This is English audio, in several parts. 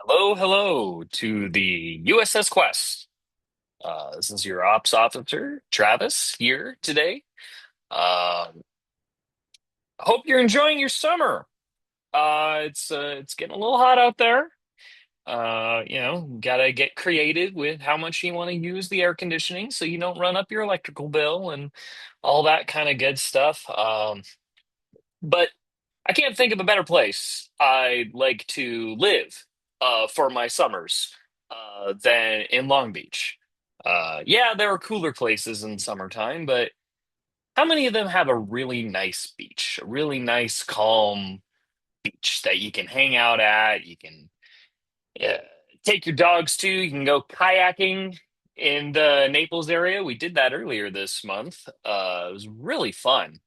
Hello, hello to the USS Quest. This is your ops officer, Travis, here today. Uh, Hope you're enjoying your summer. It's getting a little hot out there. Gotta get creative with how much you want to use the air conditioning so you don't run up your electrical bill and all that kind of good stuff. But I can't think of a better place I'd like to live for my summers than in Long Beach. Yeah, there are cooler places in summertime, but how many of them have a really nice beach, a really nice, calm beach that you can hang out at? You can uh, take your dogs to. You can go kayaking in the Naples area. We did that earlier this month. It was really fun.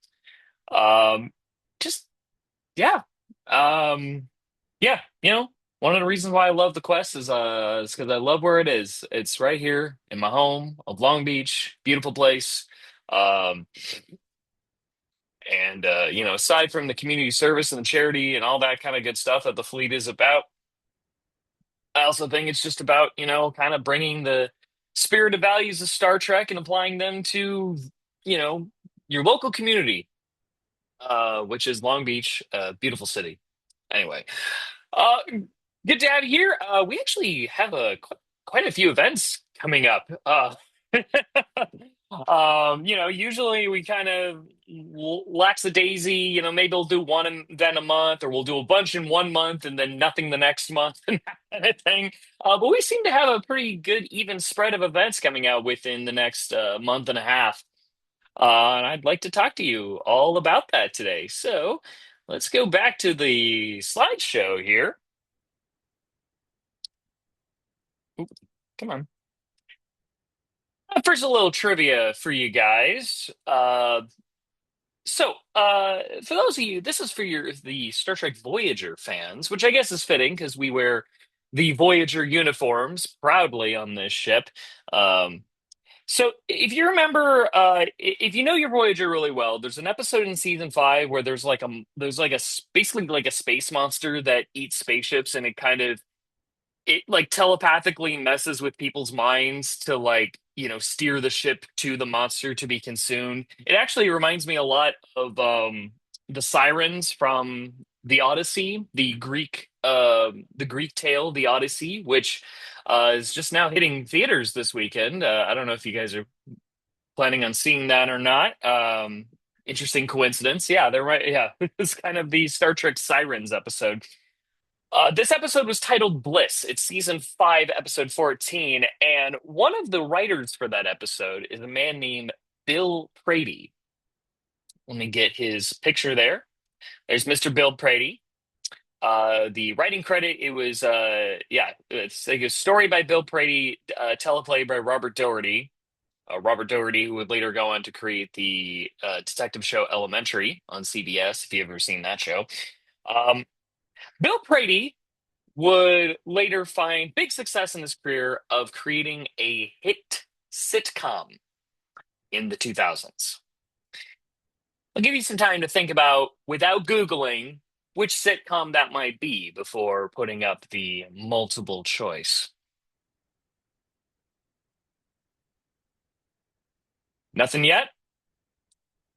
Um, just yeah. Um, yeah, one of the reasons why I love the Quest is because I love where it is. It's right here in my home of Long Beach, beautiful place. Um, and aside from the community service and the charity and all that kind of good stuff that the fleet is about, I also think it's just about, kind of bringing the spirit of values of Star Trek and applying them to, you know, your local community, which is Long Beach, a beautiful city. Anyway, uh, good to have you here. We actually have quite a few events coming up. Usually we kind of lackadaisy, maybe we'll do one and then a month, or we'll do a bunch in one month and then nothing the next month and that kind of thing. But we seem to have a pretty good even spread of events coming out within the next month and a half. And I'd like to talk to you all about that today. So let's go back to the slideshow here. Oop, come on. First, a little trivia for you guys. For those of you, this is for the Star Trek Voyager fans, which I guess is fitting because we wear the Voyager uniforms proudly on this ship. Um, So if you remember, if you know your Voyager really well, there's an episode in season five where there's like basically like a space monster that eats spaceships, and it like telepathically messes with people's minds to like steer the ship to the monster to be consumed. It actually reminds me a lot of the sirens from the Odyssey, the Greek tale, the Odyssey, which is just now hitting theaters this weekend. I don't know if you guys are planning on seeing that or not. Interesting coincidence. Yeah, they're right. Yeah, it's kind of the Star Trek Sirens episode. This episode was titled Bliss. It's season five, episode 14. And one of the writers for that episode is a man named Bill Prady. Let me get his picture there. There's Mr. Bill Prady. The writing credit, it's like a story by Bill Prady, teleplay by Robert Doherty. Robert Doherty, who would later go on to create the detective show Elementary on CBS, if you've ever seen that show. Um, Bill Prady would later find big success in his career of creating a hit sitcom in the 2000s. I'll give you some time to think about, without Googling, which sitcom that might be before putting up the multiple choice. Nothing yet?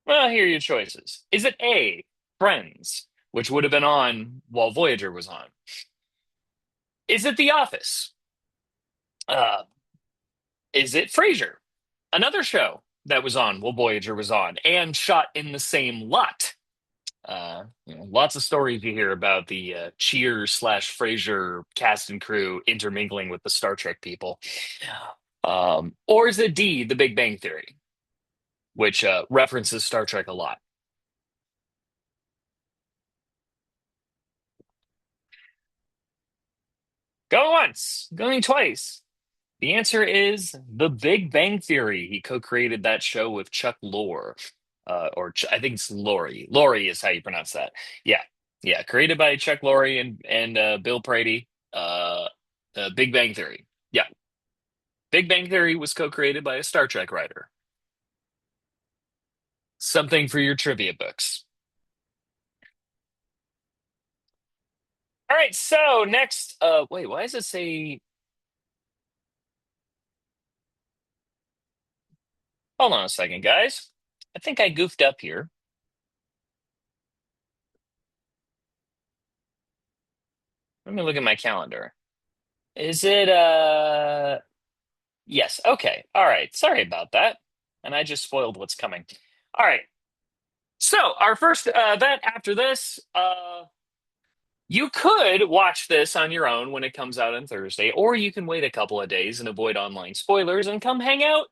Well, here are your choices. Is it A, Friends, which would have been on while Voyager was on? Is it The Office? Uh, is it Frasier? Another show that was on while Voyager was on and shot in the same lot. Lots of stories you hear about the Cheers slash Frasier cast and crew intermingling with the Star Trek people. Or is it D, The Big Bang Theory, which references Star Trek a lot? Going once, going twice. The answer is The Big Bang Theory. He co-created that show with Chuck Lorre, I think it's Laurie. Laurie is how you pronounce that. Yeah, yeah. Created by Chuck Lorre and Bill Prady. Big Bang Theory. Yeah, Big Bang Theory was co-created by a Star Trek writer. Something for your trivia books. All right, so next, wait, why does it say? Hold on a second, guys. I think I goofed up here. Let me look at my calendar. Is it, yes, okay. All right, sorry about that. And I just spoiled what's coming. All right, so our first event after this, you could watch this on your own when it comes out on Thursday, or you can wait a couple of days and avoid online spoilers and come hang out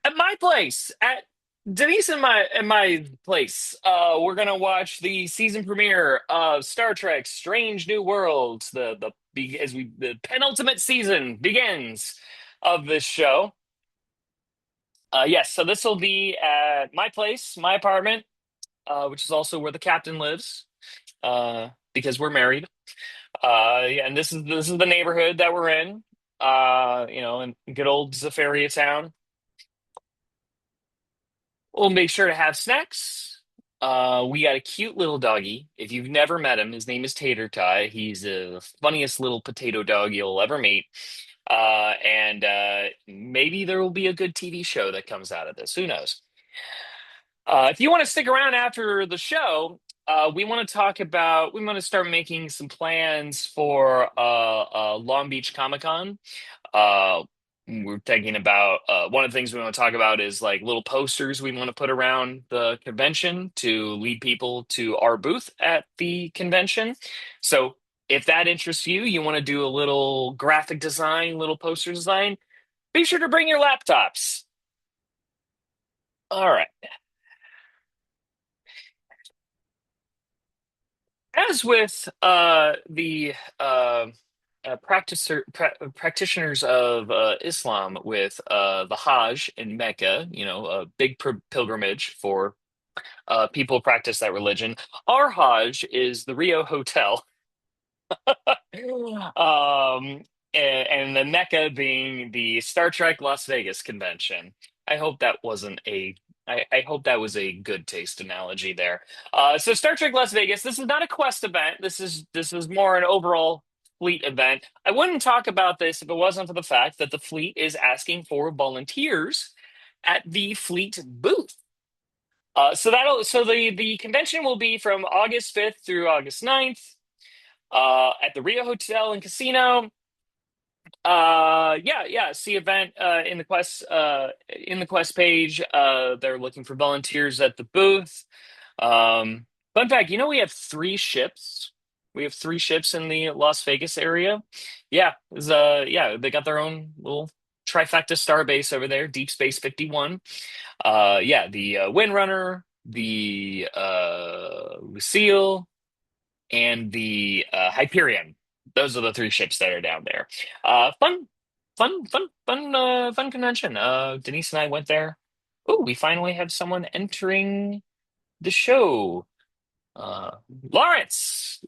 at my place at Denise and my place. We're gonna watch the season premiere of Star Trek: Strange New Worlds. The penultimate season begins of this show. Yes, so this will be at my place, my apartment, which is also where the captain lives, because we're married. Yeah, and this is the neighborhood that we're in. In good old Zafaria town. We'll make sure to have snacks. We got a cute little doggy. If you've never met him, his name is Tater Tie. He's the funniest little potato dog you'll ever meet. And maybe there will be a good TV show that comes out of this. Who knows? If you want to stick around after the show, we want to start making some plans for Long Beach Comic Con. Uh, we're thinking about one of the things we want to talk about is like little posters we want to put around the convention to lead people to our booth at the convention. So if that interests you, you want to do a little graphic design, little poster design, be sure to bring your laptops. All right. As with the practitioners of Islam with the Hajj in Mecca, a big pilgrimage for people who practice that religion. Our Hajj is the Rio Hotel, um, and the Mecca being the Star Trek Las Vegas convention. I hope that wasn't a. I hope that was a good taste analogy there. So Star Trek Las Vegas. This is not a quest event. This is more an overall fleet event. I wouldn't talk about this if it wasn't for the fact that the fleet is asking for volunteers at the fleet booth. So the convention will be from August 5th through August 9th at the Rio Hotel and Casino. Yeah. See event in the Quest page. They're looking for volunteers at the booth. Fun fact, we have three ships. We have three ships in the Las Vegas area. Yeah, they got their own little trifecta star base over there, Deep Space 51. Yeah, the Windrunner, the Lucille, and the Hyperion. Those are the three ships that are down there. Fun convention. Denise and I went there. Oh, we finally have someone entering the show. Lawrence,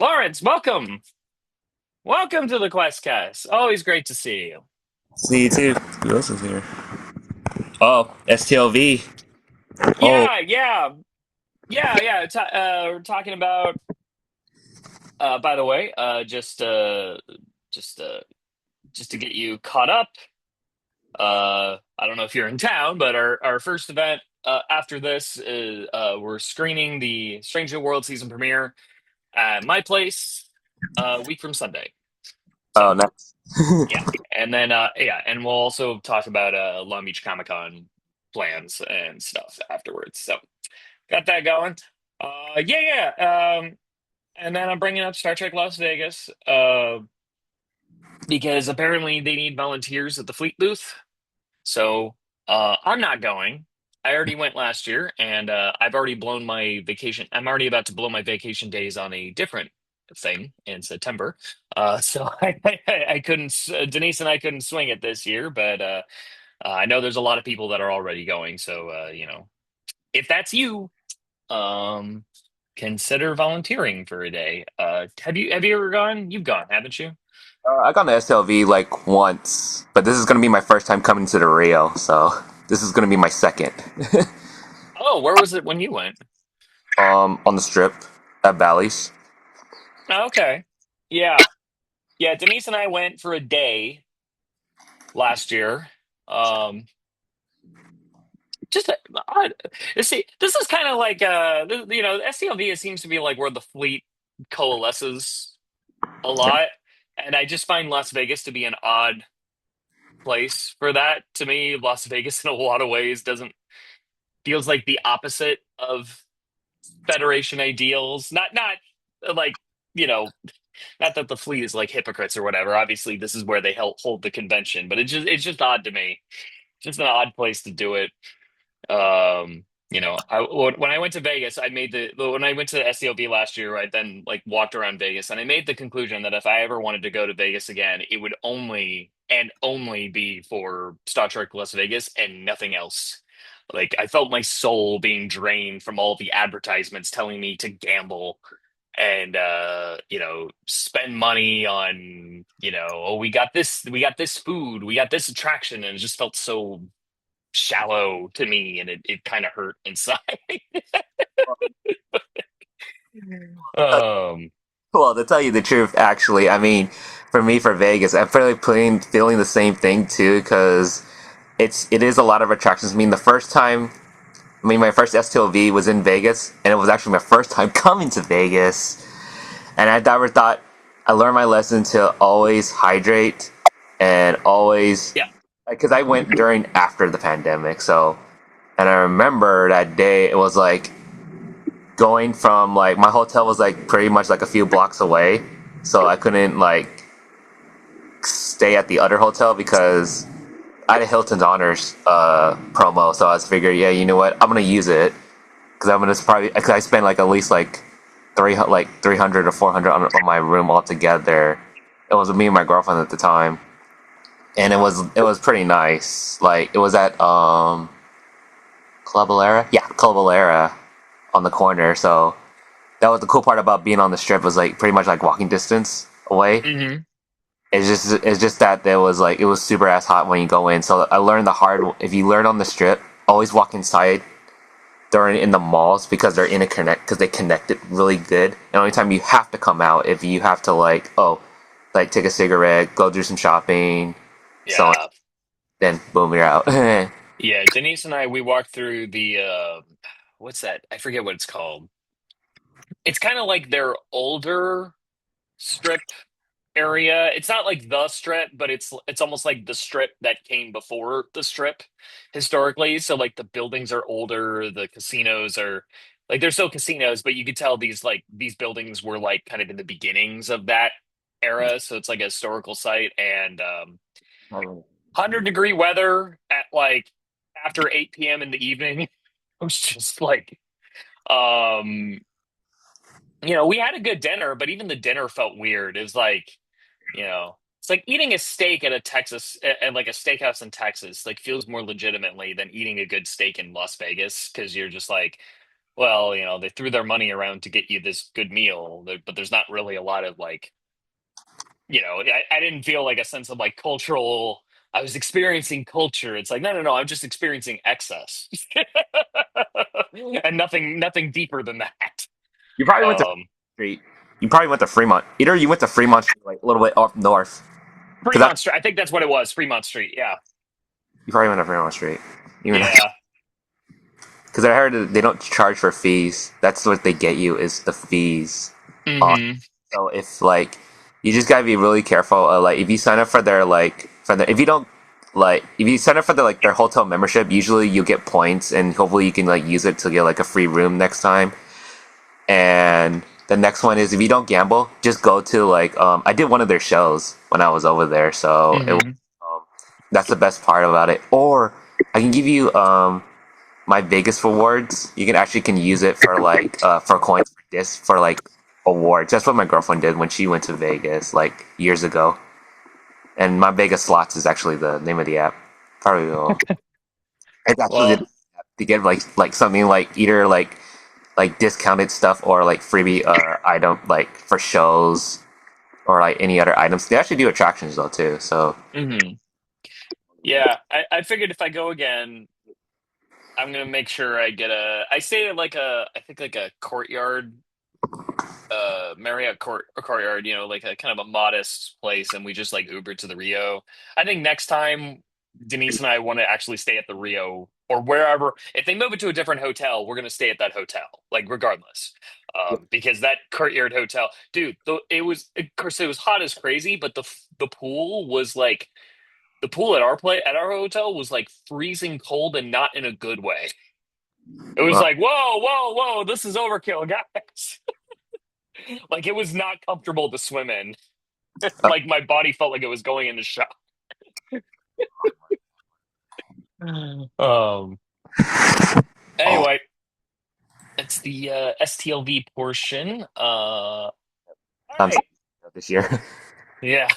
welcome to the QuestCast. Always great to see you. See you too. Who else is here? Oh, STLV. Oh, Yeah. We're talking about. By the way, just just to get you caught up. I don't know if you're in town, but our first event after this is we're screening the Stranger World season premiere at my place a week from Sunday. oh, So nice. yeah, and then and we'll also talk about Long Beach Comic Con plans and stuff afterwards. So got that going. And then I'm bringing up Star Trek Las Vegas because apparently they need volunteers at the fleet booth. So I'm not going. I already went last year, and I've already blown my vacation. I'm already about to blow my vacation days on a different thing in September. So I couldn't. Denise and I couldn't swing it this year, but I know there's a lot of people that are already going. So if that's you, um, consider volunteering for a day. Have you ever gone? You've gone, haven't you? I got the STLV like once, but this is gonna be my first time coming to the Rio, so this is gonna be my second. Oh, where was it when you went? On the strip at Bally's. Oh, okay. Yeah. Yeah, Denise and I went for a day last year. Um, just odd. See, this is kind of like SCLV seems to be like where the fleet coalesces a lot, and I just find Las Vegas to be an odd place for that. To me, Las Vegas in a lot of ways doesn't feels like the opposite of Federation ideals. Like you know, not that the fleet is like hypocrites or whatever. Obviously, this is where they help hold the convention, but it's just odd to me. It's just an odd place to do it. When I went to Vegas, I made the when I went to SCLV last year, I then like walked around Vegas, and I made the conclusion that if I ever wanted to go to Vegas again, it would only be for Star Trek Las Vegas and nothing else. Like I felt my soul being drained from all the advertisements telling me to gamble and spend money on, oh, we got this food, we got this attraction, and it just felt so shallow to me, and it kind of hurt inside. um Well, to tell you the truth, actually, I mean, for me, for Vegas, I'm fairly feeling the same thing too, because it is a lot of attractions. I mean, my first STLV was in Vegas, and it was actually my first time coming to Vegas, and I never thought I learned my lesson to always hydrate and always, yeah. because I went during after the pandemic, so, and I remember that day it was like going from like my hotel was like pretty much like a few blocks away, so I couldn't like stay at the other hotel because I had a Hilton's Honors promo, so I was figuring, yeah, you know what, I'm gonna use it because I'm gonna probably cause I spent like at least like 300 or 400 on my room altogether. It was me and my girlfriend at the time, and it was pretty nice. Like it was at Club Alera, yeah, Club Alera on the corner. So that was the cool part about being on the strip was like pretty much like walking distance away. Hmm. It's just that there was like it was super ass hot when you go in. So I learned the hard if you learn on the strip, always walk inside during in the malls because they're interconnect because they connect it really good. And only time you have to come out if you have to like take a cigarette, go do some shopping, so on. Yeah. Then boom, you're out. Yeah, Denise and I, we walked through the what's that? I forget what it's called. It's kind of like their older strip area. It's not like the strip, but it's almost like the strip that came before the strip historically. So like the buildings are older, the casinos are like they're still casinos, but you could tell these buildings were like kind of in the beginnings of that era. So it's like a historical site, and 100-degree weather at like after 8 p.m. in the evening. It was just like um we had a good dinner, but even the dinner felt weird. It was like, it's like eating a steak at a Texas at like a steakhouse in Texas, like feels more legitimately than eating a good steak in Las Vegas because you're just like, well, they threw their money around to get you this good meal, but there's not really a lot of like, I didn't feel like a sense of like cultural. I was experiencing culture. It's like, no, no, no, I'm just experiencing excess, and nothing deeper than that. You probably went to Um, Street. You probably went to Fremont. Either you went to Fremont Street, like a little bit up north, because Fremont Street. I think that's what it was. Fremont Street. Yeah. you probably went to Fremont Street. Even Yeah. because I heard that they don't charge for fees. That's what they get you is the fees. Hmm. So if like you just gotta be really careful. Like if you sign up for their if you don't if you sign up for their hotel membership, usually you get points and hopefully you can like use it to get like a free room next time. And the next one is if you don't gamble, just go to I did one of their shows when I was over there, so Hmm. that's the best part about it. Or I can give you my Vegas rewards. You can use it for coins for this for like awards. That's what my girlfriend did when she went to Vegas like years ago. And my Vegas slots is actually the name of the app. Probably will. It's actually Well, to get like something like either like discounted stuff or like freebie item like for shows or like any other items. They actually do attractions though too. So hmm yeah. I figured if I go again, I'm gonna make sure I get I stay at like I think like a courtyard Marriott Courtyard, like a kind of a modest place, and we just like Ubered to the Rio. I think next time Denise and I want to actually stay at the Rio or wherever. If they move it to a different hotel, we're gonna stay at that hotel, like regardless. Because that Courtyard hotel, dude, it was of course it was hot as crazy, but the pool was like the pool at our hotel was like freezing cold and not in a good way. It was Well, like, whoa, whoa, whoa, this is overkill, guys. Like it was not comfortable to swim in. Like my body felt like it was going into shock. Um. oh, Anyway, it's the STLV portion. All I'm right. this year. Yeah.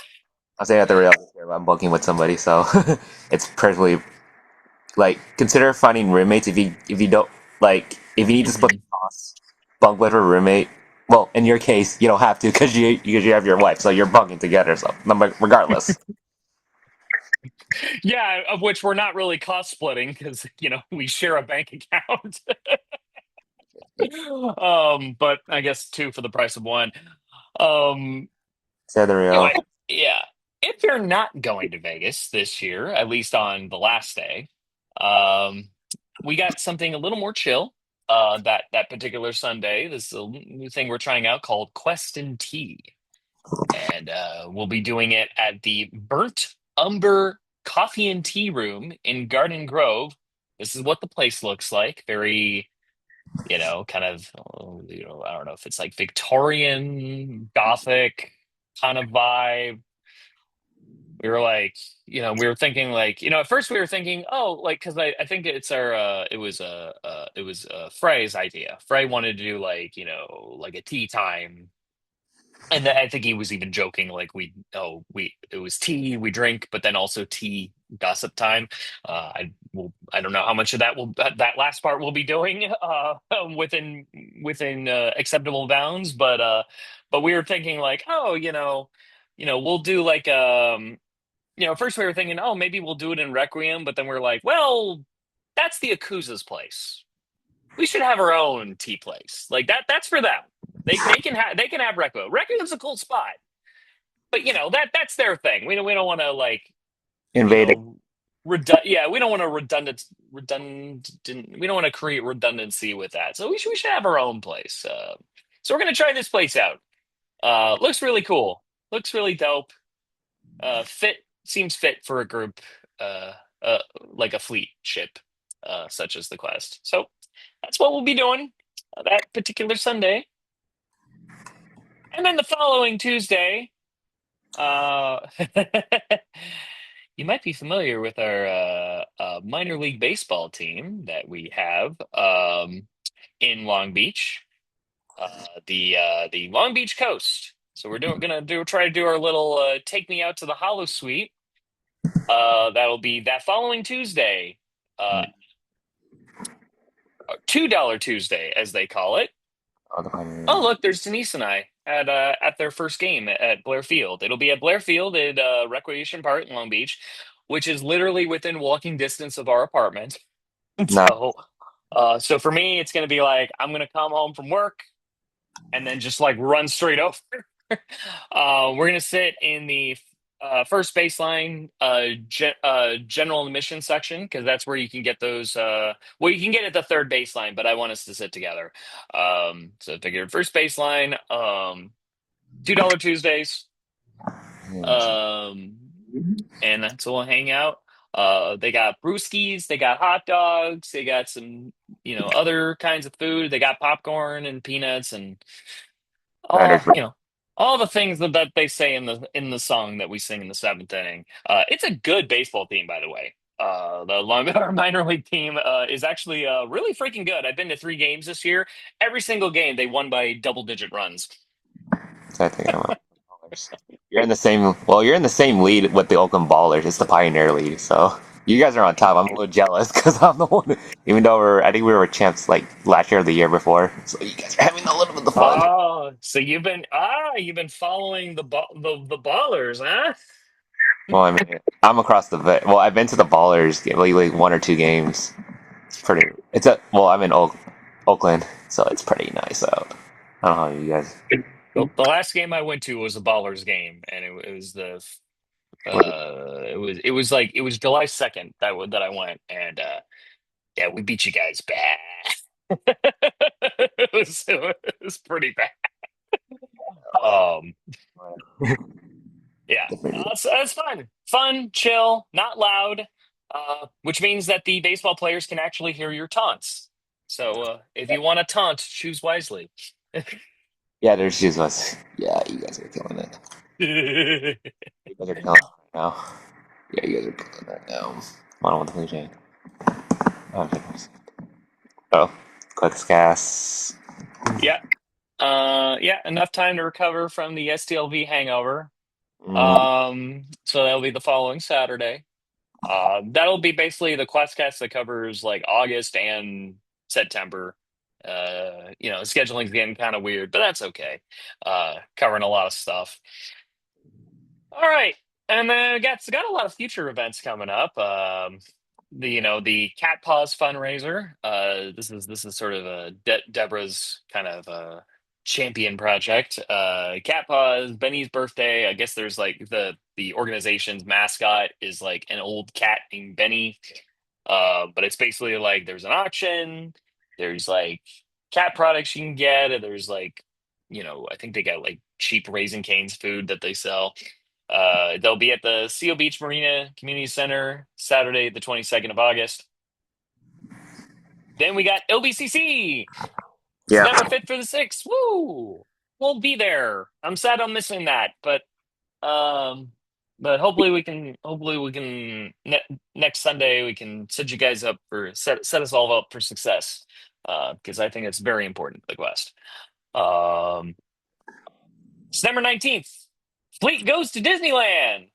I'm staying at the Real this year, but I'm bunking with somebody, so it's perfectly like consider finding roommates if you don't like if you need to split the Mhm. costs, bunk with a roommate. Well, in your case, you don't have to because you have your wife, so you're bunking together. So, but regardless, Yeah, of which we're not really cost splitting because we share a bank account. But I guess two for the price of one. Um, stay at the Real. Anyway, yeah. If you're not going to Vegas this year, at least on the last day, um, we got something a little more chill. That particular Sunday, this is a new thing we're trying out called Quest and Tea, and we'll be doing it at the Burnt Umber Coffee and Tea Room in Garden Grove. This is what the place looks like. Very, kind of, I don't know if it's like Victorian, Gothic kind of vibe. We were like, we were thinking like, at first we were thinking, oh, like, because I think it was Frey's idea. Frey wanted to do like, like a tea time, and then I think he was even joking like it was tea we drink, but then also tea gossip time. I don't know how much of that last part we'll be doing within acceptable bounds, but we were thinking like, oh, we'll do like first we were thinking, oh, maybe we'll do it in Requiem, but then we're like, well, that's the Akuza's place. We should have our own tea place. Like that's for them. They can have Requiem. Requiem's a cool spot. But that's their thing. We don't want to like, you Invaded. know, yeah, we don't want to we don't want to create redundancy with that. So we should have our own place. So we're gonna try this place out. Looks really cool. Looks really dope. Fit seems fit for a group, uh, like a fleet ship, such as the Quest. So that's what we'll be doing that particular Sunday, and then the following Tuesday. Uh, you might be familiar with our minor league baseball team that we have in Long Beach, the Long Beach Coast. So we're gonna try to do our little take me out to the Hollow Suite. That'll be that following Tuesday, uh, $2 Tuesday, as they call it. Oh, the Oh, Pioneer. look, there's Denise and I at their first game at Blair Field. It'll be at Blair Field at Recreation Park in Long Beach, which is literally within walking distance of our apartment. Nah, So for me, it's gonna be like I'm gonna come home from work and then just like run straight over. We're gonna sit in the first baseline general admission section because that's where you can get those. Well, you can get at the third baseline, but I want us to sit together. So I figured first baseline, $2 Tuesdays, um, and that's we'll hang out. They got brewskis, they got hot dogs, they got some, other kinds of food. They got popcorn and peanuts and Niners. all all the things that they say in the song that we sing in the seventh inning. It's a good baseball team, by the way. The long our minor league team is actually really freaking good. I've been to three games this year. Every single game they won by double-digit runs. I think I'm Ballers. You're in the same. Well, you're in the same lead with the Oakland Ballers. It's the Pioneer League, so you guys are on top. I'm a little jealous because I'm the one. Even though I think we were champs like last year or the year before. So you guys are having a little bit of fun. Oh, so you've been following the ballers, huh? Well, I mean, I'm across the. Well, I've been to the Ballers like one or two games. It's pretty. It's a. Well, I'm in Oakland, so it's pretty nice out. I don't know how you guys. The last game I went to was a Ballers game, and it was it was July 2nd that I went, and yeah, we beat you guys bad. It was pretty bad. Um, yeah, Different. it's fun, fun, chill, not loud, which means that the baseball players can actually hear your taunts. So if you want to taunt, choose wisely. Yeah, there's just us. Yeah, you guys are killing it. You guys are killing it right now. Yeah, you guys are killing it right now. I don't want the Blue Jay. Oh, goodness. Oh, QuestCast. Yeah, yeah, enough time to recover from the STLV hangover. Mm, So that'll be the following Saturday. That'll be basically the QuestCast that covers like August and September. Scheduling's getting kind of weird, but that's okay. Covering a lot of stuff. All right, and then got a lot of future events coming up. The Cat Paws fundraiser. This is sort of a Deborah's kind of champion project. Cat Paws, Benny's birthday. I guess there's like the organization's mascot is like an old cat named Benny. But it's basically like there's an auction. There's like cat products you can get, and there's like I think they got like cheap Raising Cane's food that they sell. They'll be at the Seal Beach Marina Community Center Saturday, the 22nd of August. Then we got LBCC, yeah. September 5th for the 6th. Woo! We'll be there. I'm sad I'm missing that, um, but next Sunday we can set you guys up for set us all up for success. Because I think it's very important to the Quest. Um, September 19th, Fleet goes to Disneyland.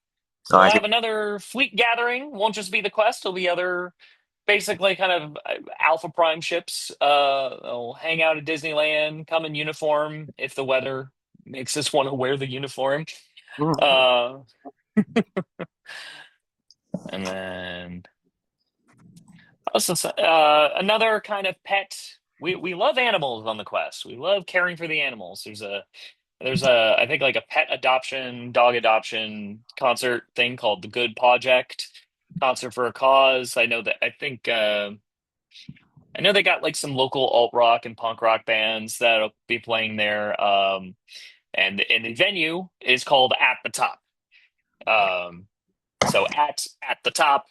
Oh, We'll I see. have another fleet gathering. Won't just be the Quest. It'll be other basically kind of Alpha Prime ships. They'll hang out at Disneyland, come in uniform if the weather makes us want to wear the uniform. Mm. Uh, and then also another kind of pet. We love animals on the Quest. We love caring for the animals. There's I think like a pet adoption, dog adoption concert thing called the Good Project, Concert for a Cause. I know they got like some local alt rock and punk rock bands that'll be playing there. And the venue is called At the Top. Um, so at the top,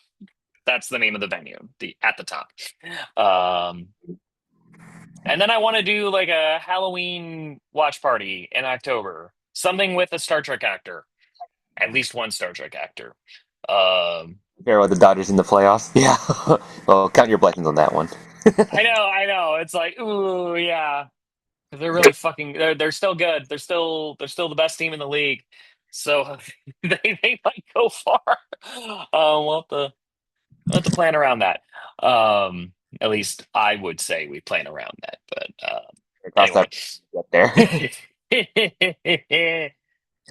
that's the name of the venue, the At the Top. Um, and then I want to do like a Halloween watch party in October, something with a Star Trek actor, at least one Star Trek actor. Um, Care about the Dodgers in the playoffs? Yeah. Well, count your blessings on that one. I know. It's like, ooh, yeah. They're really fucking. They're still good. They're still the best team in the league. So they might go far. We'll have to plan around that. Um, at least I would say we plan around that. But Cross anyway, that up there.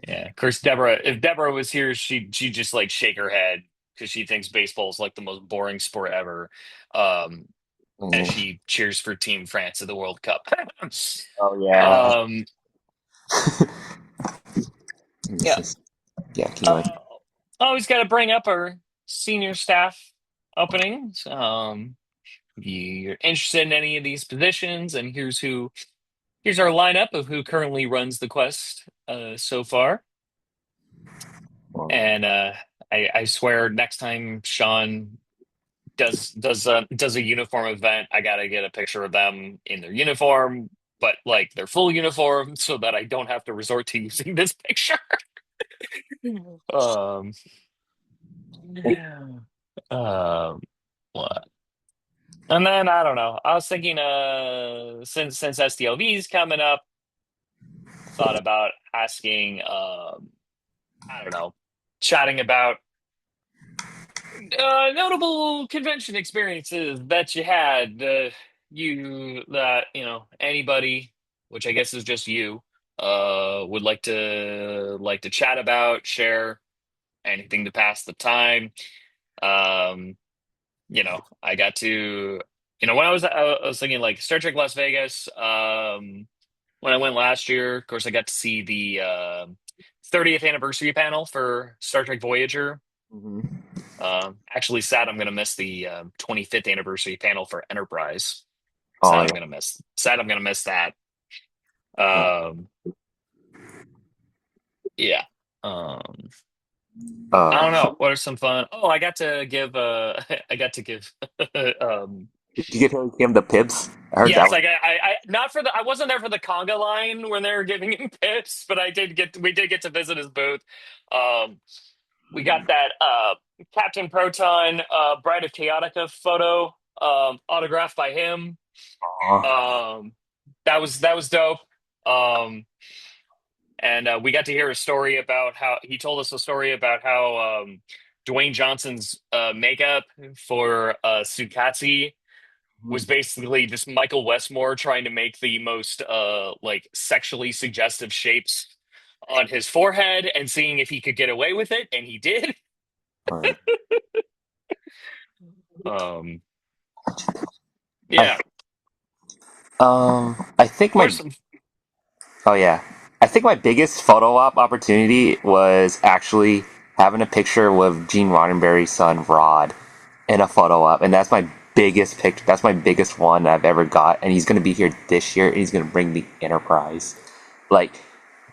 yeah. Of course, Deborah. If Deborah was here, she'd just like shake her head because she thinks baseball is like the most boring sport ever. Um, as Mm. she cheers for Team France at the World Cup. Oh yeah. um, This yeah. is yeah. Keep going. Uh, Always got to bring up our senior staff openings. If you're interested in any of these positions, and here's our lineup of who currently runs the Quest so far. Well, And I swear, next time Sean does a uniform event, I gotta get a picture of them in their uniform, but like their full uniform, so that I don't have to resort to using this picture. Um, um, what? And then I don't know. I was thinking, since SDLV is coming up, thought about asking, I don't know, chatting about notable convention experiences that you had. Anybody, which I guess is just you, would like to chat about, share anything to pass the time. Um, I got to, when I was thinking like Star Trek Las Vegas. when I went last year. Of course, I got to see the 30th anniversary panel for Star Trek Voyager. Hmm. Actually, sad I'm going to miss the 25th anniversary panel for Enterprise. Oh Sad yeah. I'm going to miss. Sad I'm going to miss that. Yeah. Um, yeah. Um, I don't So know. What are some fun? Oh, I got to give. I got to give. um, did you get him the Pips? I heard that yes, was. I not for the. I wasn't there for the conga line when they were giving him pips, but I did get. We did get to visit his booth. Um, we got that Captain Proton, Bride of Chaotica photo autographed by him. Aw. Um, that was dope. Um, and we got to hear a story about how he told us a story about how Dwayne Johnson's makeup for Sukatsu was basically just Michael Westmore trying to make the most like sexually suggestive shapes on his forehead and seeing if he could get away with it, and he did. Alright. Um, I yeah. I think What are my some? Oh yeah. I think my biggest photo op opportunity was actually having a picture with Gene Roddenberry's son Rod in a photo op, and that's my biggest picture. That's my biggest one I've ever got, and he's gonna be here this year, and he's gonna bring the Enterprise. Like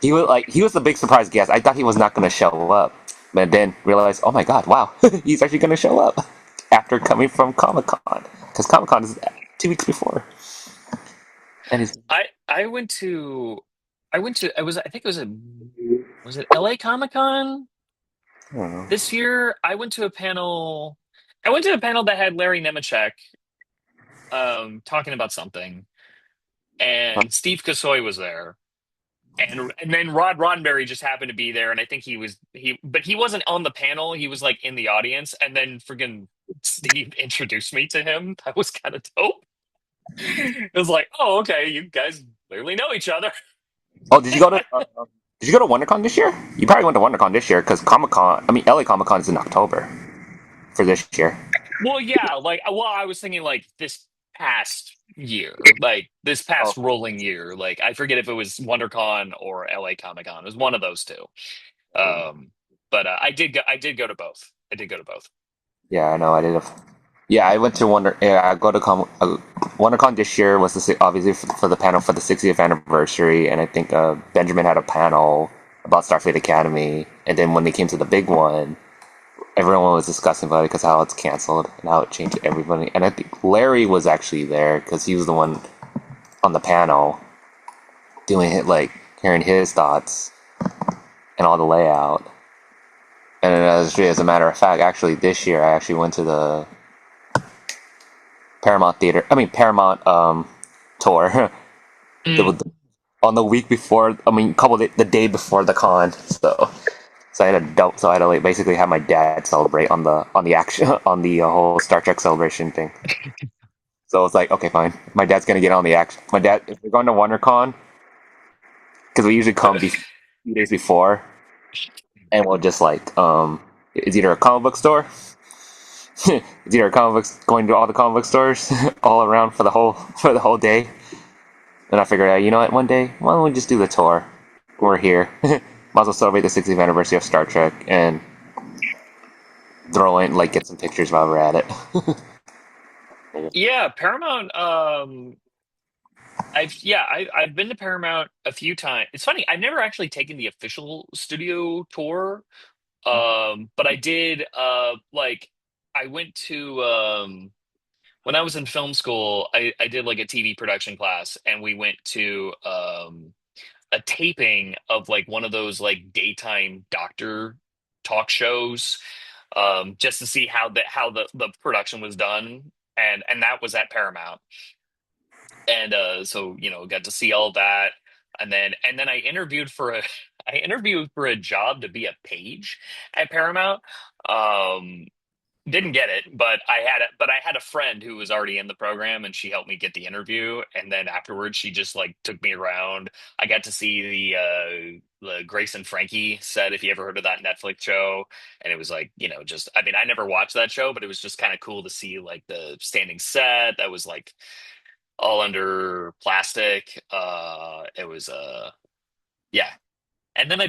he was the big surprise guest. I thought he was not gonna show up, but then realized, oh my god, wow, he's actually gonna show up after coming from Comic Con because Comic Con is 2 weeks before, and he's I was I think it was it LA Comic Con I don't know. this year? I went to a panel that had Larry Nemeczek talking about something, and Steve Kassoy was there. And then Rod Roddenberry just happened to be there, and I think but he wasn't on the panel. He was like in the audience, and then friggin' Steve introduced me to him. That was kind of dope. It was like, oh, okay, you guys clearly know each other. Oh, did you go to WonderCon this year? You probably went to WonderCon this year because Comic Con. I mean, LA Comic Con is in October for this year. Well, yeah, I was thinking like this past year, like this Oh, past rolling year. Like I forget if it was WonderCon or LA Comic Con. It was one of those two. Um, but I did go to both. I did go to both. yeah, I know. I did. Yeah, I went to Wonder. Yeah, I go to WonderCon this year was obviously for the panel for the 60th anniversary, and I think Benjamin had a panel about Starfleet Academy, and then when they came to the big one, everyone was discussing about it because how it's canceled and how it changed everybody. And I think Larry was actually there because he was the one on the panel doing it, like hearing his thoughts and all the layout. And as a matter of fact, actually this year I actually went to the Paramount Theater. I mean Paramount tour. It Mm. was on the week before. I mean, the day before the con. So I had to like basically have my dad celebrate on the action on the whole Star Trek celebration thing. So it's like, okay, fine. My dad's gonna get on the action. My dad, if we're going to WonderCon, because we usually come few days before, and we'll just like, it's either a comic book store, it's either a comic books going to all the comic book stores all around for the whole day. And I figured out, you know what, one day, why don't we just do the tour? We're here. Might as well celebrate the 60th anniversary of Star Trek and throw in, like, get some pictures while we're at it. Yeah, Paramount. I've been to Paramount a few times. It's funny, I've never actually taken the official studio tour. But I did. Like I went to when I was in film school. I did like a TV production class, and we went to a taping of like one of those like daytime doctor talk shows, just to see how the production was done, and that was at Paramount. And so got to see all that, and then I interviewed for a job to be a page at Paramount. um didn't get it, but I had a friend who was already in the program, and she helped me get the interview, and then afterwards she just like took me around. I got to see the Grace and Frankie set, if you ever heard of that Netflix show. And it was like, just, I mean, I never watched that show, but it was just kind of cool to see like the standing set that was like all under plastic. It was yeah. And then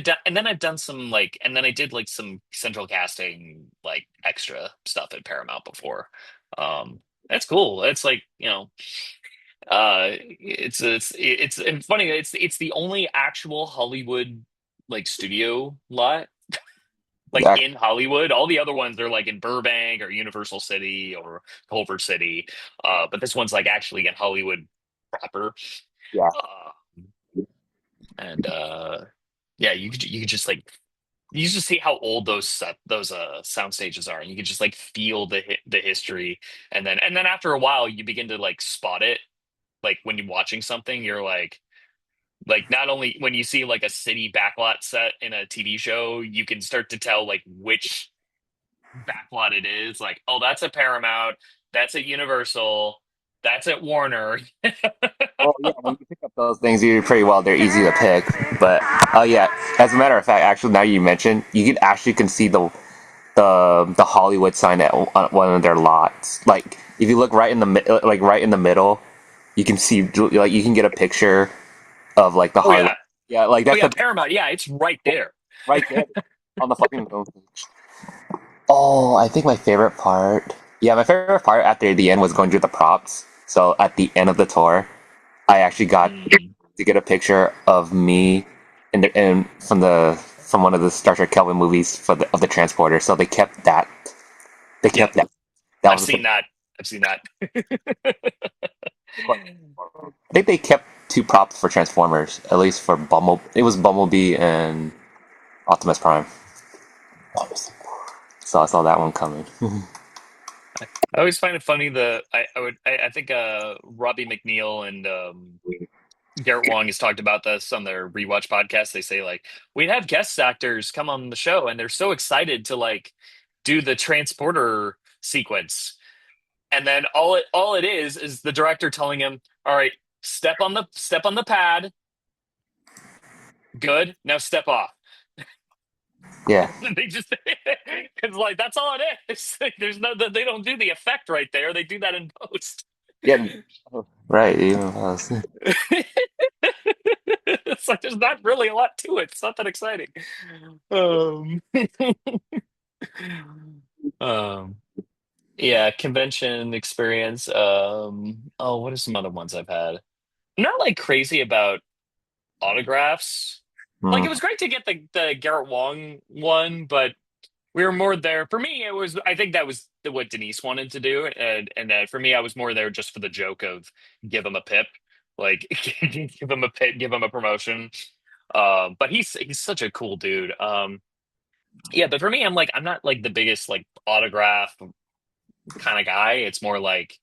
I've done some like and then I did like some central casting like extra stuff at Paramount before. That's cool. It's like, it's and funny, it's the only actual Hollywood like studio lot like Yeah, in Hollywood. All the other ones are like in Burbank or Universal City or Culver City. But this one's like actually in Hollywood proper. yeah, Uh, and yeah, you could just like you just see how old those sound stages are, and you can just like feel the history, and then after a while you begin to like spot it. Like when you're watching something, you're like not only when you see like a city backlot set in a TV show, you can start to tell like which backlot it is. Like, oh, that's at Paramount, that's at Universal, that's at Warner. well, yeah. When you pick up those things, you do pretty well. They're easy to pick. But oh yeah, as a matter of fact, actually, now you mentioned, you can see the Hollywood sign at one of their lots. Like if you look right in the like right in the middle, you can see like you can get a picture of like the Oh Hollywood. yeah, Yeah, like oh that's yeah, the Paramount. Yeah, it's right there. right there on the fucking. Oh, I think my favorite part. Yeah, my favorite part after the end was going through the props. So at the end of the tour, I actually got Mm, to get a picture of me and from one of the Star Trek Kelvin movies of the transporter. So they kept that. They yep, kept that. That I've was the seen that. I've seen that. I think they kept two props for Transformers, at least for Bumble. It was Bumblebee and Optimus Prime. So I saw that one coming. I always find it funny I think Robbie McNeil and Garrett Wong has talked about this on their rewatch podcast. They say like we'd have guest actors come on the show and they're so excited to like do the transporter sequence. And then all it is the director telling him, "All right, step on the pad. Good. Now step off." Yeah, They just because like that's all it is. There's no they don't do the effect right there. They do that in post. yeah, right. Yeah, It's like there's not really a lot to it. It's not that exciting. Um, um, yeah, convention experience. Oh, what are some other ones I've had? I'm not like crazy about autographs. Like mm. it was great to get the Garrett Wong one, but we were more there. For me, it was. I think that was what Denise wanted to do, and for me, I was more there just for the joke of give him a pip, like give him a pip, give him a promotion. But he's such a cool dude. Yeah, but for me, I'm not like the biggest like autograph kind of guy. It's more like,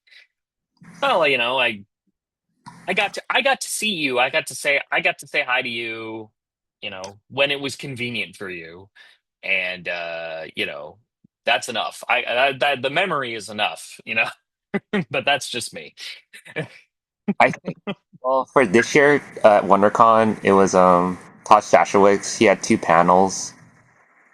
oh, I got to see you. I got to say hi to you, when it was convenient for you, and that's enough. The memory is enough. But that's just me. I think well for this year at WonderCon, it was Todd Stashowitz. He had two panels.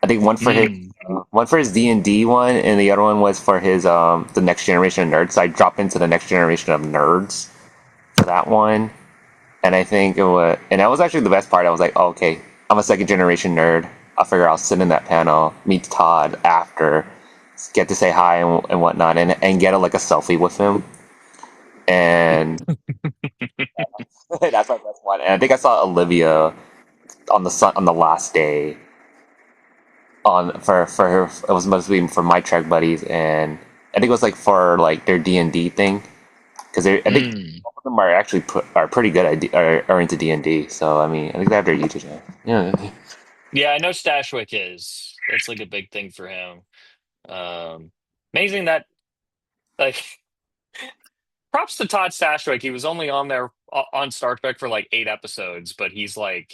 I think Mm, one for his D&D one, and the other one was for his the next generation of nerds. So I dropped into the next generation of nerds for that one, and I think it was, and that was actually the best part. I was like, oh, okay, I'm a second generation nerd. I figure I'll sit in that panel, meet Todd after, get to say hi and whatnot, and get like a selfie with him. And that's my best one. And I think I saw Olivia on the last day on for her. It was mostly for my Trek buddies, and I think it was like for like their D&D thing because I think mm. some of them are actually are pretty good at are into D&D. So I mean, I think they have their YouTube channel. Yeah. Yeah, I know Stashwick is. That's like a big thing for him. Um, Amazing that like props to Todd Stashwick. He was only on there on Star Trek for like 8 episodes, but he's like,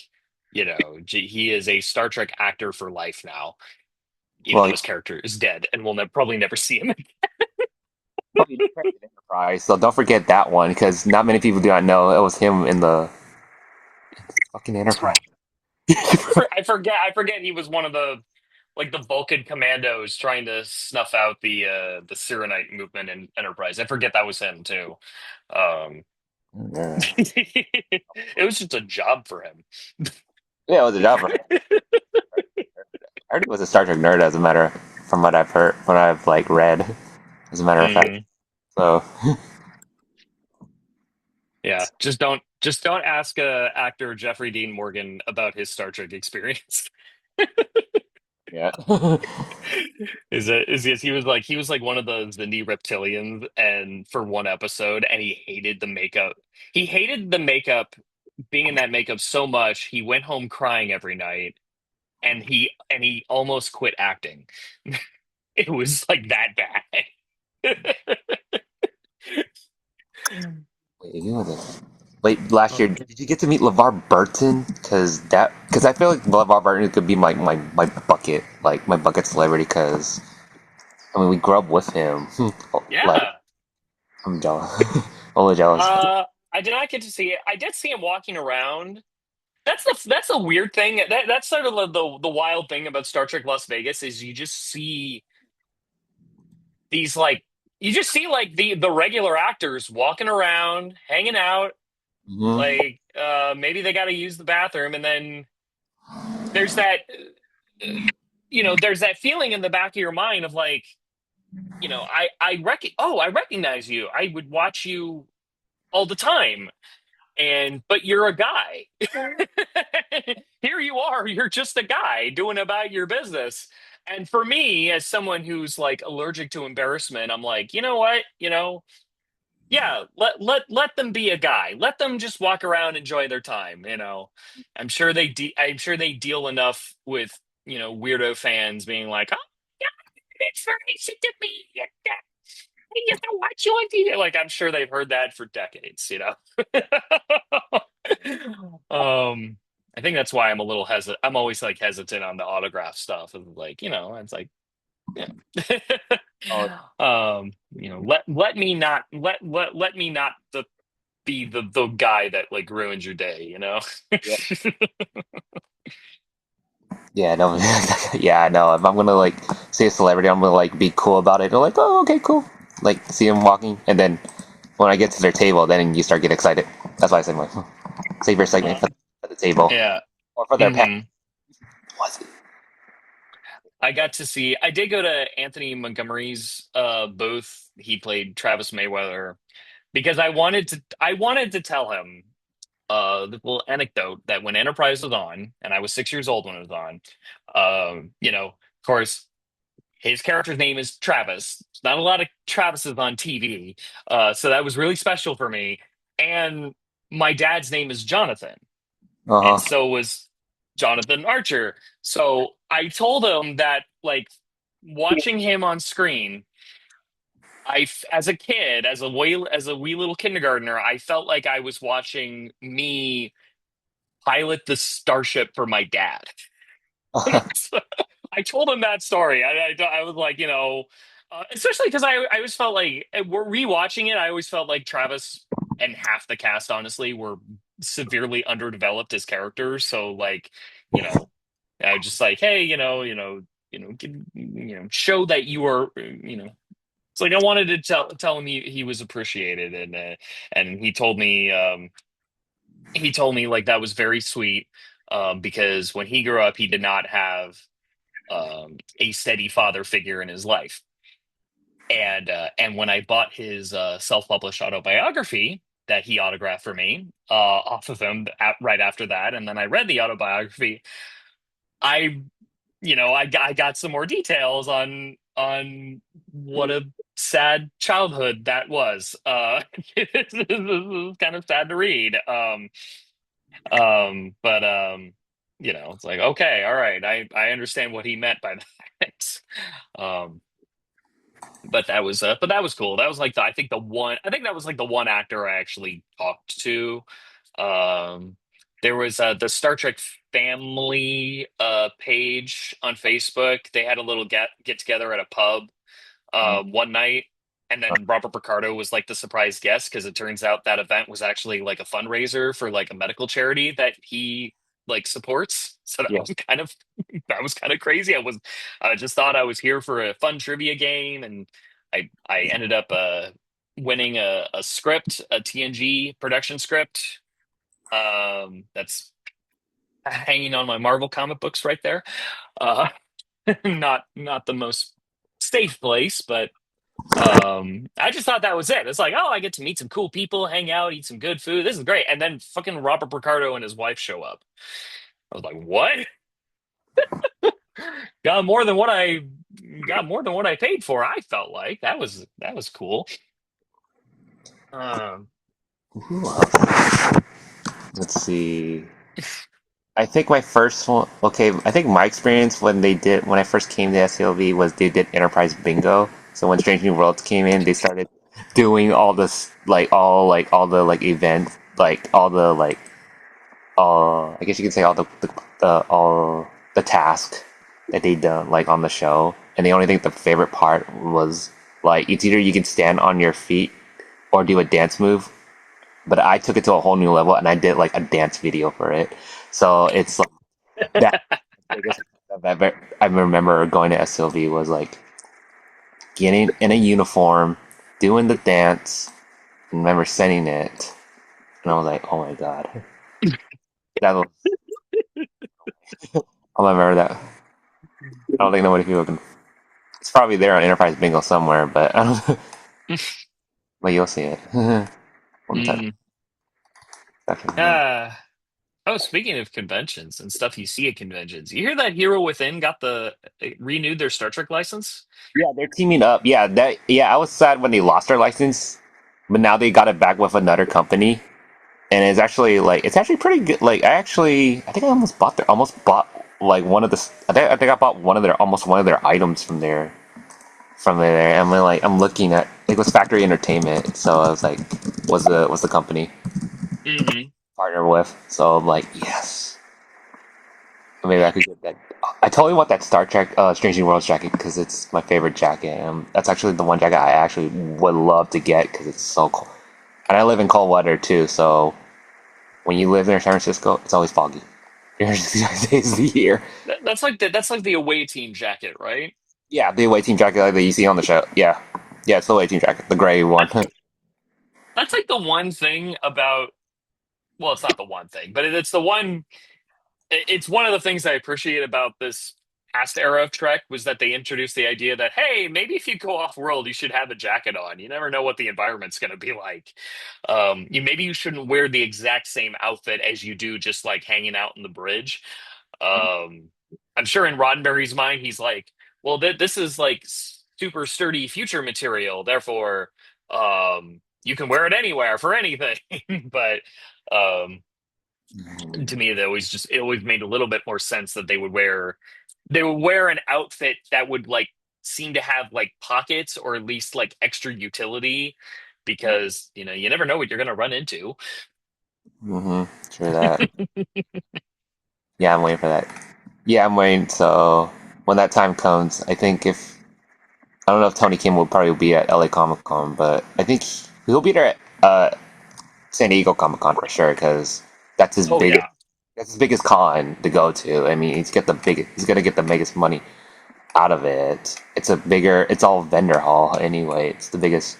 he is a Star Trek actor for life now, even Well, though his character is dead, and we'll probably never see him. well, you did Trek Enterprise, so don't forget that one because not many people do not know it was him in the fucking That's Enterprise. right. I forget he was one of the like the Vulcan commandos trying to snuff out the Cyrenite movement in Enterprise. I forget that was him too. Um, Yeah, It was just a job for him. yeah, it was a job for him. I heard he was a Star Trek nerd, as a matter from what I've heard, what I've like read, as a matter of fact. Hmm. So Yeah, just don't ask actor Jeffrey Dean Morgan about his Star Trek experience. yeah. He was like one of the Zindi reptilians, and for one episode, and he hated the makeup. He hated the makeup, being in that makeup so much, he went home crying every night, and he almost quit acting. It was like that bad. Wait, who was it? Wait, last year, did you get to meet LeVar Burton? Because I feel like LeVar Burton could be my bucket, like my bucket celebrity. Because I mean, we grew up with him. Like, Yeah. I'm jealous. I'm a little jealous. Uh, I did not get to see it. I did see him walking around. That's a weird thing. That's sort of the wild thing about Star Trek Las Vegas is these like you just see like the regular actors walking around, hanging out, Hmm. like maybe they got to use the bathroom, and then there's that there's that feeling in the back of your mind of like, I recognize you. I would watch you all the time. And but you're a guy. Here you are, you're just a guy doing about your business. And for me, as someone who's like allergic to embarrassment, I'm like, you know what? Yeah, let them be a guy. Let them just walk around, enjoy their time. I'm sure they deal enough with, weirdo fans being like, "Oh, yeah, it's very nice to me. I get to watch you on TV." Like I'm sure they've heard that for decades. Um, I think that's why I'm a little hesitant. I'm always like hesitant on the autograph stuff. And like, it's like, yeah. Oh, Let me not let me not be the guy that like ruins your day. yeah, yeah, no, yeah, no. If I'm gonna like see a celebrity, I'm gonna like be cool about it. They're like, oh, okay, cool. Like see them walking, and then when I get to their table, then you start get excited. That's why I say like, save your segment Uh, for the table yeah. or for their pet. Hmm. I did go to Anthony Montgomery's booth. He played Travis Mayweather because I wanted to tell him the little anecdote that when Enterprise was on, and I was 6 years old when it was on, of course, his character's name is Travis. There's not a lot of Travises on TV, so that was really special for me. And my dad's name is Jonathan, and Uh huh. so was Jonathan Archer. So I told him that, like, watching him on screen, as a kid, as a wee little kindergartner, I felt like I was watching me pilot the starship for my dad. So I told him that story. I was like, especially because I always felt like we're rewatching it. I always felt like Travis and half the cast, honestly, were severely underdeveloped as characters. So like, you know, I was just like, hey, show that you are, It's like I wanted to tell him he was appreciated, and he told me like that was very sweet, because when he grew up, he did not have a steady father figure in his life. And when I bought his self-published autobiography that he autographed for me off of him right after that, and then I read the autobiography, I I got some more details on what a sad childhood that was. It was kind of sad to read. But it's like, okay, all right, I understand what he meant by that. Um, but that was cool. That was like I think that was like the one actor I actually talked to. Um, there was the Star Trek family page on Facebook. They had a little get together at a pub one night, and then Robert Picardo was like the surprise guest because it turns out that event was actually like a fundraiser for like a medical charity that he like supports. So that Yeah. was kind of that was kind of crazy. I just thought I was here for a fun trivia game, and I ended up winning a script, a TNG production script. That's hanging on my Marvel comic books right there. Uh, not the most safe place, but I just thought that was it. It's like, oh, I get to meet some cool people, hang out, eat some good food. This is great. And then fucking Robert Picardo and his wife show up. I was like, what? Got more than what I got more than what I paid for. I felt like that was cool. Um, Who else? Let's see. I think my first one. Okay, I think my experience when I first came to SLV was they did Enterprise Bingo. So when Strange New Worlds came in, they started doing all this all the like events, like all the like I guess you could say all the all the task that they done like on the show. And the only thing the favorite part was like it's either you can stand on your feet or do a dance move. But I took it to a whole new level and I did like a dance video for it. So it's like that biggest I remember going to SLV was like getting in a uniform, doing the dance, and remember sending it. And I was like, oh my god. That was, I'll remember that. I don't think nobody people can. It's probably there on Enterprise Bingo somewhere, but I don't. But you'll see it. One time, mm, definitely. ah. Oh, speaking of conventions and stuff you see at conventions, you hear that Hero Within got renewed their Star Trek license? Yeah, they're teaming up. Yeah, that. Yeah, I was sad when they lost their license, but now they got it back with another company, and it's actually pretty good. Like I think I almost bought like one of the. I think I bought one of their almost one of their items from there. And I'm looking at it was Factory Entertainment, so I was like, was the company Hmm. partner with? So I'm like, yes, maybe I could get that. I totally want that Star Trek Strange New Worlds jacket because it's my favorite jacket. That's actually the one jacket I actually would love to get because it's so cool. And I live in cold weather too, so when you live near San Francisco, it's always foggy. 365 days of the year. That's like the away team jacket, right? Yeah, the away team jacket like that you see on the show. Yeah, yeah, it's the away team jacket, the gray one. That's like the one thing about, well, it's not the one thing, but it's the one. It's one of the things I appreciate about this past era of Trek was that they introduced the idea that, hey, maybe if you go off world, you should have a jacket on. You never know what the environment's going to be like. Maybe you shouldn't wear the exact same outfit as you do just like hanging out in the bridge. Um, I'm sure in Roddenberry's mind, he's like, well, this is like super sturdy future material, therefore, you can wear it anywhere for anything. But um, to me, it always made a little bit more sense that they would wear an outfit that would like seem to have like pockets or at least like extra utility because you never know what you're going to run into. Mm-hmm. True that. Yeah, I'm waiting for that. Yeah, I'm waiting. So when that time comes, I think if I don't know if Tony Kim will probably be at LA Comic Con, but I think he'll be there at San Diego Comic Con for sure because that's his Oh biggest yeah. that's his biggest con to go to. I mean, he's gonna get the biggest money out of it. It's all vendor hall anyway. It's the biggest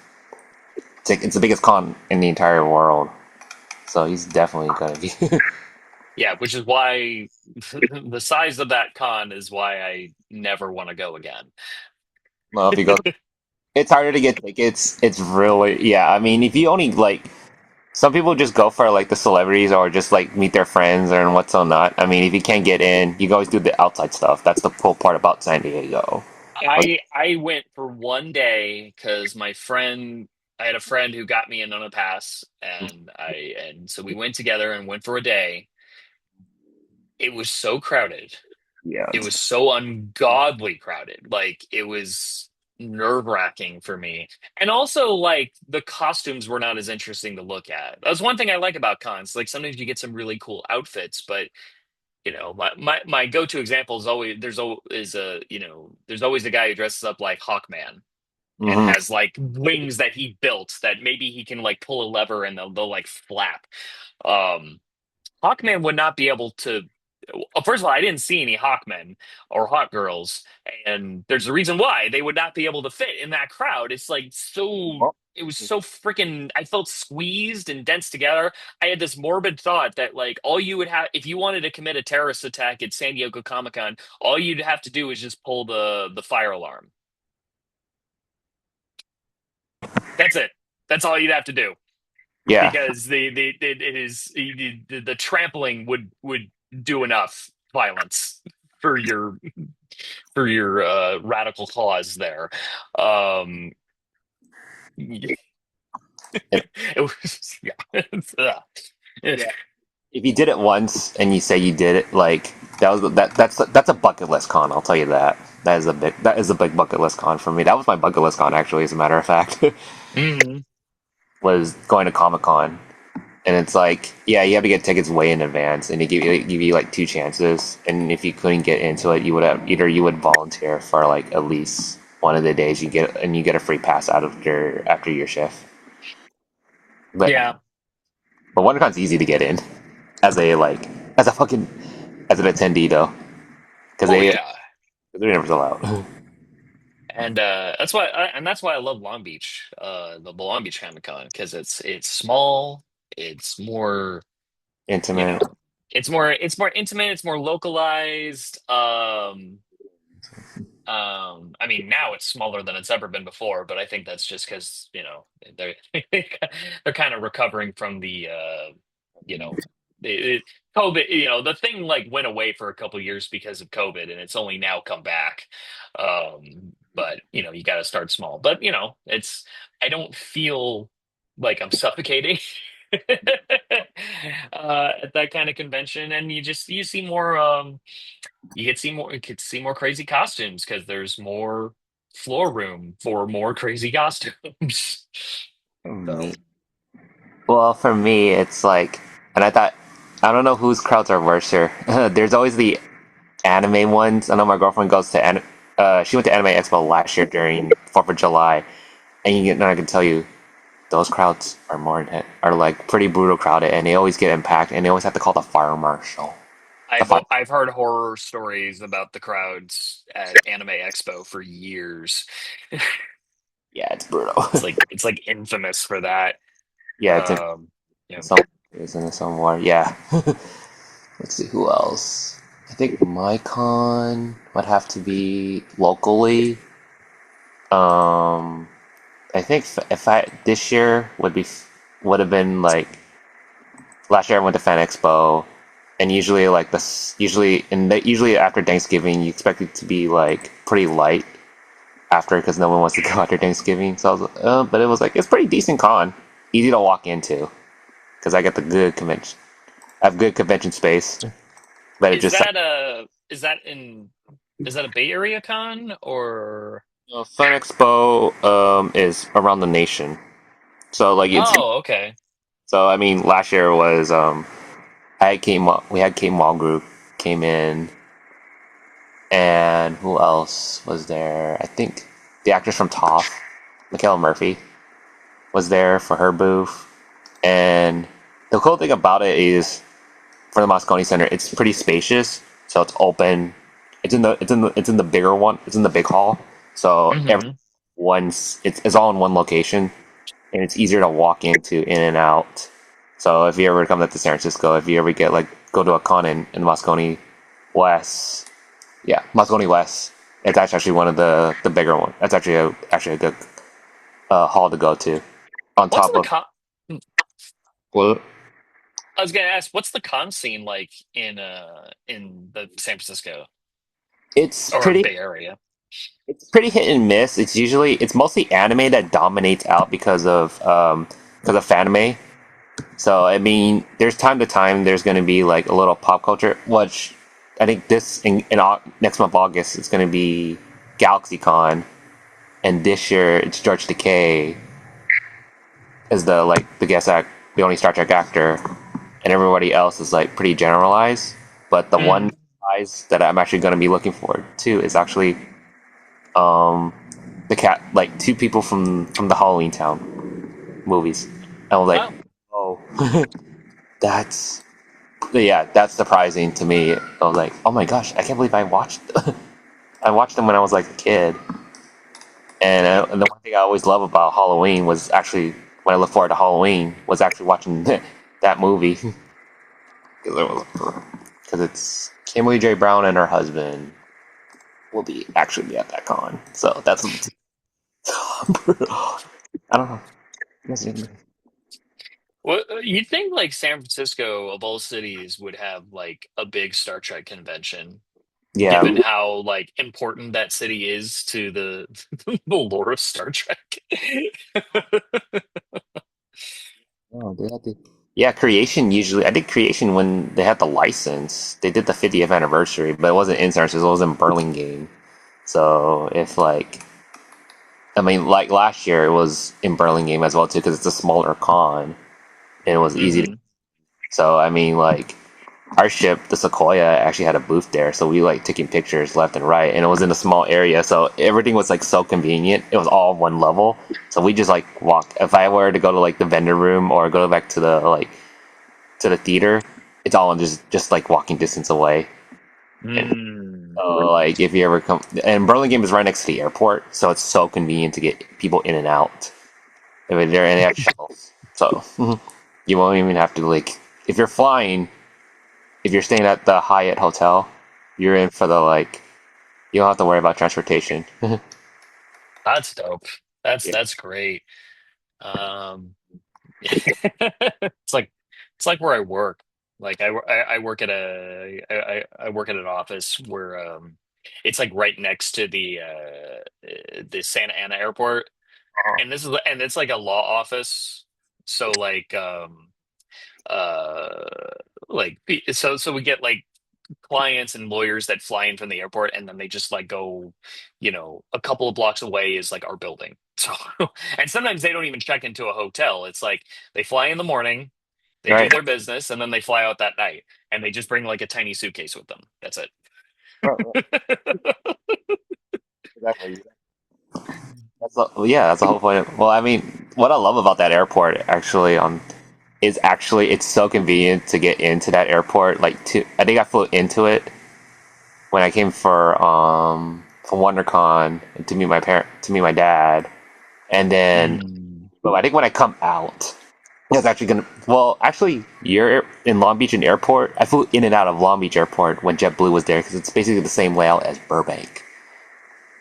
con in the entire world. So he's definitely gonna be. Yeah, which is why the size of that con is why I never want to go again. Well, if he goes, it's harder to get tickets. It's really yeah. I mean, if you only like some people just go for like the celebrities or just like meet their friends or what's so not. I mean, if you can't get in, you can always do the outside stuff. That's the cool part about San Diego. I went for one day because I had a friend who got me in on a pass, and so we went together and went for a day. It was so crowded. Yeah. It was so ungodly crowded. Like it was nerve-wracking for me. And also like the costumes were not as interesting to look at. That's one thing I like about cons. Like sometimes you get some really cool outfits, but my go-to example is always there's always the guy who dresses up like Hawkman and Hmm. has like wings that he built that maybe he can like pull a lever and they'll like flap. Um Hawkman would not be able to. Well, first of all, I didn't see any Hawkmen or Hawk girls, and there's a reason why they would not be able to fit in that crowd. It's like so. it was so freaking, I felt squeezed and dense together. I had this morbid thought that like all you would have if you wanted to commit a terrorist attack at San Diego Comic-Con, all you'd have to do is just pull the fire alarm. That's it. That's all you'd have to do Yeah, because it is the trampling would do enough violence for your radical cause there. Um, it, it was yeah. yeah. If you did it once and you say you did it, like that's a bucket list con. I'll tell you that. That is a big bucket list con for me. That was my bucket list con actually, as a matter of fact, Mhm. was going to Comic Con. And it's like, yeah, you have to get tickets way in advance, and they give you like two chances. And if you couldn't get into it, you would have either you would volunteer for like at least one of the days you get a free pass out of your after your shift. But Yeah. but WonderCon's easy to get in as a like as a fucking as an attendee though, because Oh yeah. they're never so loud. And that's why I love Long Beach, the Long Beach Comic Con because it's small, it's more, you Intimate. know, it's more intimate, it's more localized. I mean, now it's smaller than it's ever been before, but I think that's just because, they're they're kind of recovering from the you know, it, COVID, the thing like went away for a couple years because of COVID and it's only now come back. But you got to start small. But I don't feel like I'm suffocating at that kind of convention, and you see more. You could see more crazy costumes because there's more floor room for more crazy costumes. So Me. Well, for me, it's like, and I don't know whose crowds are worse here. There's always the anime ones. I know my girlfriend goes to she went to Anime Expo last year during 4th of July, and I can tell you those crowds are are like pretty brutal crowded, and they always get impacted, and they always have to call the fire marshal. The fire, I've heard horror stories about the crowds at Anime Expo for years. yeah, it's brutal. It's like infamous for that. Yeah, Um, yeah. some isn't it somewhere. Yeah. Let's see who else. I think my con would have to be locally. Um, I think if I this year would have been like last year I went to Fan Expo, and usually like this usually after Thanksgiving you expect it to be like pretty light after because no one wants to go after Thanksgiving. So I was but it was like it's pretty decent con, easy to walk into because I get the good convention. I have good convention space, but it just Is that in is that a Bay Area con or Fan Expo is around the nation. So like it's oh, okay. so I mean last year was we had Kate Mall Group came in, and who else was there? I think the actress from Toff, Michaela Murphy, was there for her booth. And the cool thing about it is for the Moscone Center, it's pretty spacious, so it's open. It's in the bigger one. It's in the big hall, so Hmm. it's all in one location, and it's easier to walk in and out. So if you ever come to San Francisco, if you ever go to a con in Moscone West, yeah, Moscone West, it's actually one of the bigger one. That's actually a good hall to go to. On What's top the of con? well, I was gonna ask, what's the con scene like in the San Francisco it's or pretty Bay Area? it's pretty hit and miss. It's mostly anime that dominates out because of fanime. So I mean, there's time to time there's going to be like a little pop culture, which I think next month August it's going to be GalaxyCon, and this year it's George Takei is the guest act, the only Star Trek actor, and everybody else is like pretty generalized. But the one Mm. guys that I'm actually going to be looking forward to is actually um the cat like two people from the Halloween Town movies. And I was like, Oh, oh, that's yeah, that's surprising to me. I was like, oh my gosh, I can't believe I watched I watched them when I was like a kid, And the one thing I always love about Halloween was actually when I look forward to Halloween was actually watching that movie because it's Kimberly J. Brown and her husband will be actually be at that con. So that's I don't know. Well, you'd think like San Francisco, of all cities, would have like a big Star Trek convention, Yeah. given how like important that city is to the the lore of Star Trek. Oh, they had to. Yeah, Creation usually. I did Creation when they had the license. They did the 50th anniversary, but it wasn't in San Francisco. It was in Burlingame. So if like, I mean, like last year, it was in Burlingame as well too, because it's a smaller con and it was easy to. Hmm. So I mean, like our ship, the Sequoia, actually had a booth there, so we like taking pictures left and right, and it was in a small area, so everything was like so convenient. It was all one level, so we just like walk. If I were to go to like the vendor room or go back to the like to the theater, it's all in just like walking distance away. And Mm. like if you ever come, and Burlingame is right next to the airport, so it's so convenient to get people in and out. I mean, they're and they have shuttles, so you won't even have to like if you're flying. If you're staying at the Hyatt hotel, you're in for the like. You don't have to worry about transportation. That's dope. That's Yeah. that's great. Um, it's like it's like where I work. Like I work at I work at an office where it's like right next to the Santa Ana airport, and this is and it's like a law office. So uh so we get like clients and lawyers that fly in from the airport, and then they just like go, a couple of blocks away is like our building. So and sometimes they don't even check into a hotel. It's like they fly in the morning, they do Right. their business, and then they fly out that night, and they just bring like a tiny suitcase with them. That's Right, right. it. Exactly. Well, yeah, that's the whole point. Well, I mean, what I love about that airport actually is actually it's so convenient to get into that airport. Like, I think I flew into it when I came for WonderCon to meet to meet my dad, and then Mm. but I think when I come out, it's actually gonna. Well, actually, you're in Long Beach and airport. I flew in and out of Long Beach Airport when JetBlue was there because it's basically the same layout as Burbank.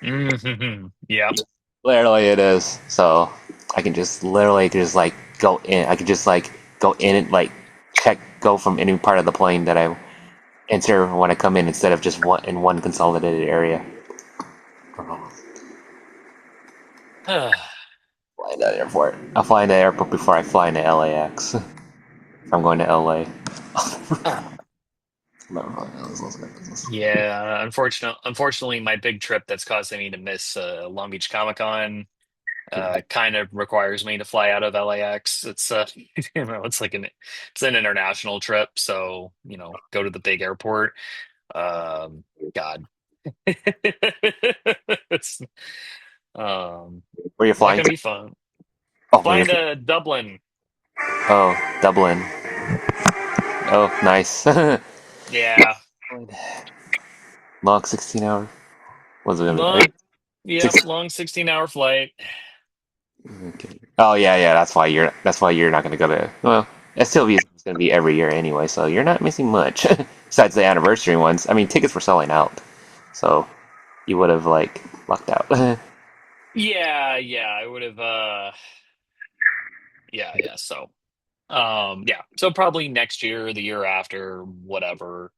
Hmm. Yep. Literally, it is. So I can just literally just like go in. I can just like go in and like go from any part of the plane that I enter when I come in instead of just one consolidated area. Fly into that airport. I'll fly into the airport before I fly into LAX. If I'm going to LA. Yeah, unfortunately, my big trip that's causing me to miss Long Beach Comic Con kind of requires me to fly out of LAX. It's it's like it's an international trip, so go to the big airport. Um, God, it's Where you not flying gonna to? be fun. Oh, where Flying you're. to Dublin. Oh, Dublin. Oh, nice. Yeah, Long 16 hours. What's it gonna be? long. Yep, long 16-hour flight. Okay. Oh yeah, yeah. That's why you're not gonna go to. Well, STLV is gonna be every year anyway, so you're not missing much. Besides the anniversary ones. I mean, tickets were selling out, so you would have like lucked out. Yeah, yeah, I would have. Yeah, yeah. So. Yeah, so probably next year, the year after, whatever.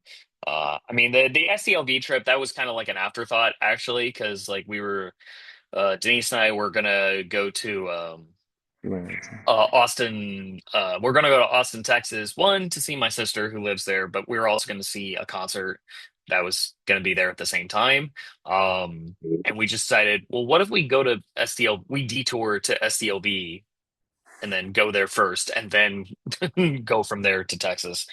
I mean, the SDLV trip, that was kind of like an afterthought, actually, because like Denise and I were gonna go to Austin. We're gonna go to Austin, Texas, one to see my sister who lives there, but we were also gonna see a concert that was gonna be there at the same time. And we just decided, well, what if we go to SDL, we detour to SDLB and then go there first, and then go from there to Texas.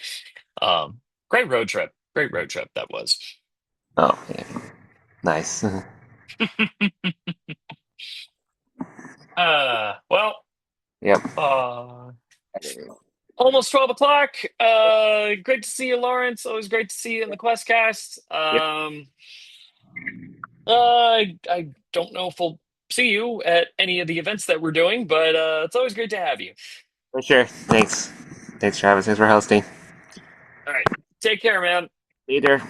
Great road trip. Great road trip that was. Oh, yeah. Nice. Well, Yep. uh, almost 12 o'clock. Great to see you, Lawrence. Always great to see you in the QuestCast. Yep. I don't know if we'll see you at any of the events that we're doing, but it's always great to have you. For sure. Thanks. Thanks, Travis. Thanks for hosting. All right. Take care, man. Later.